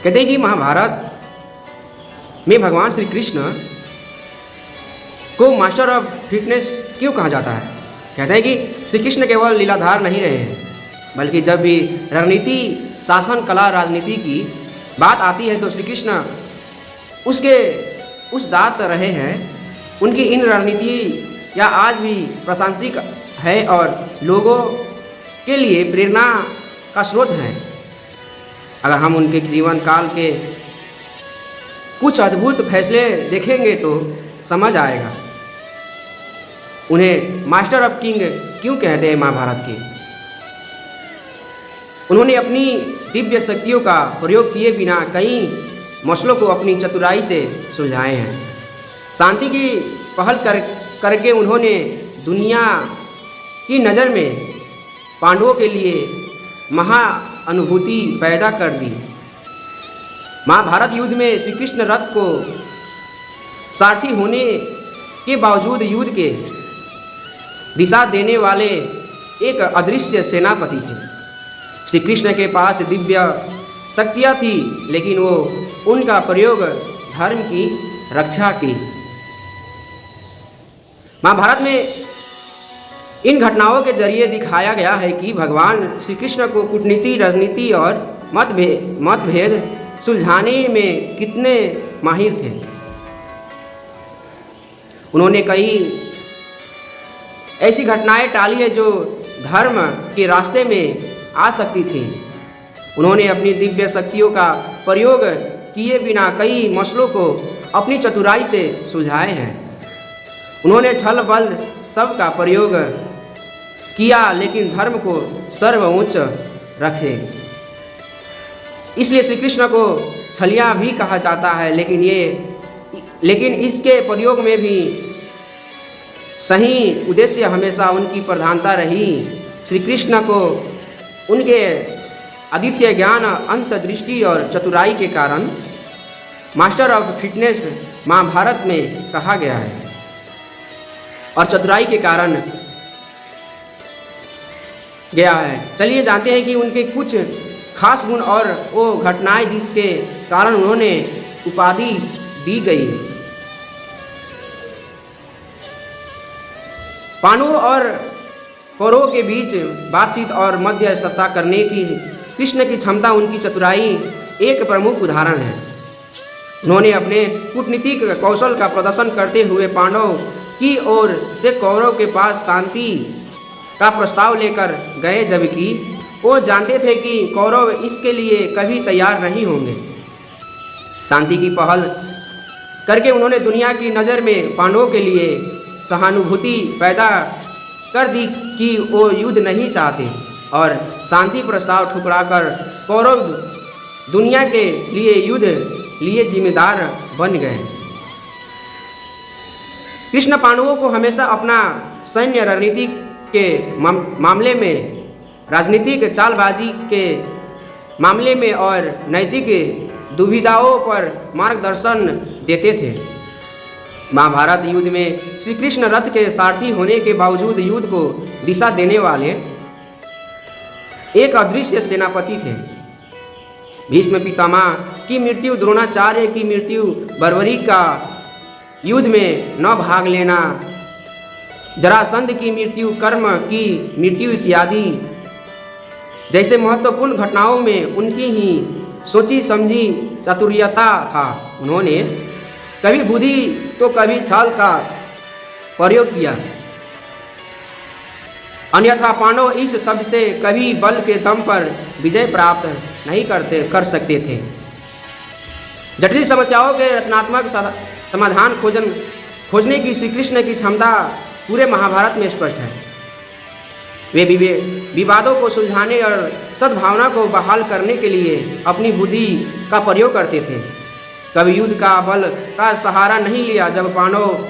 कहते हैं कि महाभारत में भगवान श्री कृष्ण को मास्टर ऑफ फिटनेस क्यों कहा जाता है। कहते हैं कि श्री कृष्ण केवल लीलाधार नहीं रहे हैं, बल्कि जब भी रणनीति, शासन, कला, राजनीति की बात आती है तो श्री कृष्ण उसके उस दात रहे हैं। उनकी इन रणनीति या आज भी प्रासंगिक है और लोगों के लिए प्रेरणा का स्रोत है। अगर हम उनके जीवन काल के कुछ अद्भुत फैसले देखेंगे तो समझ आएगा उन्हें मास्टर ऑफ किंग क्यों कहते हैं। महाभारत के उन्होंने अपनी दिव्य शक्तियों का प्रयोग किए बिना कई मसलों को अपनी चतुराई से सुलझाए हैं। शांति की पहल करके उन्होंने दुनिया की नज़र में पांडवों के लिए महाअनुभूति पैदा कर दी। महाभारत युद्ध में श्री कृष्ण रथ को सारथी होने के बावजूद युद्ध के दिशा देने वाले एक अदृश्य सेनापति थे। श्री कृष्ण के पास दिव्य शक्तियाँ थी, लेकिन वो उनका प्रयोग धर्म की रक्षा की। महाभारत में इन घटनाओं के जरिए दिखाया गया है कि भगवान श्री कृष्ण को कूटनीति, राजनीति और मतभेद सुलझाने में कितने माहिर थे। उन्होंने कई ऐसी घटनाएं टाली है जो धर्म के रास्ते में आ सकती थी। उन्होंने अपनी दिव्य शक्तियों का प्रयोग किए बिना कई मसलों को अपनी चतुराई से सुलझाए हैं। उन्होंने छल बल सब का प्रयोग किया, लेकिन धर्म को सर्वोच्च रखे। इसलिए श्री कृष्ण को छलिया भी कहा जाता है, लेकिन इसके प्रयोग में भी सही उद्देश्य हमेशा उनकी प्रधानता रही। श्री कृष्ण को उनके अद्वितीय ज्ञान, अंतर्दृष्टि और चतुराई के कारण मास्टर ऑफ फिटनेस महाभारत में कहा गया है, और चतुराई के कारण गया है। चलिए जानते हैं कि उनके कुछ खास गुण और वो घटनाएं जिसके कारण उन्होंने उपाधि दी गई। पांडवों और कौरवों के बीच बातचीत और मध्यस्थता करने की कृष्ण की क्षमता, उनकी चतुराई एक प्रमुख उदाहरण है। उन्होंने अपने कूटनीतिक कौशल का प्रदर्शन करते हुए पांडव की ओर से कौरव के पास शांति का प्रस्ताव लेकर गए, जबकि वो जानते थे कि कौरव इसके लिए कभी तैयार नहीं होंगे। शांति की पहल करके उन्होंने दुनिया की नज़र में पांडवों के लिए सहानुभूति पैदा कर दी कि वो युद्ध नहीं चाहते, और शांति प्रस्ताव ठुकराकर कौरव दुनिया के लिए युद्ध लिए जिम्मेदार बन गए। कृष्ण पांडवों को हमेशा अपना सैन्य रणनीति के मामले में, राजनीतिक चालबाजी के मामले में और नैतिक दुविधाओं पर मार्गदर्शन देते थे। महाभारत युद्ध में श्री कृष्ण रथ के सारथी होने के बावजूद युद्ध को दिशा देने वाले एक अदृश्य सेनापति थे। भीष्म पितामह की मृत्यु, द्रोणाचार्य की मृत्यु, बर्बरी का युद्ध में न भाग लेना, जरासंध की मृत्यु, कर्म की मृत्यु इत्यादि जैसे महत्वपूर्ण घटनाओं में उनकी ही सोची समझी चातुर्यता था। उन्होंने कभी बुद्धि तो कभी छल का प्रयोग किया, अन्यथा पांडव इस सब से कभी बल के दम पर विजय प्राप्त नहीं कर सकते थे। जटिल समस्याओं के रचनात्मक समाधान खोजने की श्री कृष्ण की क्षमता पूरे महाभारत में स्पष्ट है। वे विवादों को सुलझाने और सद्भावना को बहाल करने के लिए अपनी बुद्धि का प्रयोग करते थे। कभी युद्ध का बल का सहारा नहीं लिया। जब पांडव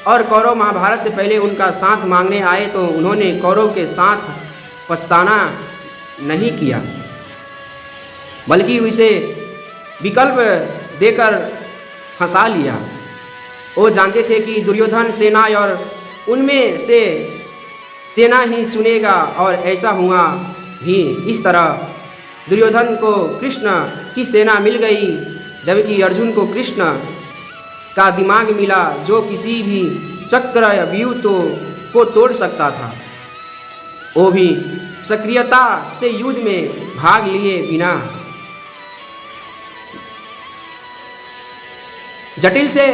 और कौरव महाभारत से पहले उनका साथ मांगने आए तो उन्होंने कौरव के साथ पछताना नहीं किया, बल्कि उसे विकल्प देकर फंसा लिया। वो जानते थे कि दुर्योधन सेना और उनमें से सेना ही चुनेगा, और ऐसा हुआ भी। इस तरह दुर्योधन को कृष्ण की सेना मिल गई, जबकि अर्जुन को कृष्ण का दिमाग मिला जो किसी भी चक्र या व्यूह को तोड़ सकता था, वो भी सक्रियता से युद्ध में भाग लिए बिना। जटिल से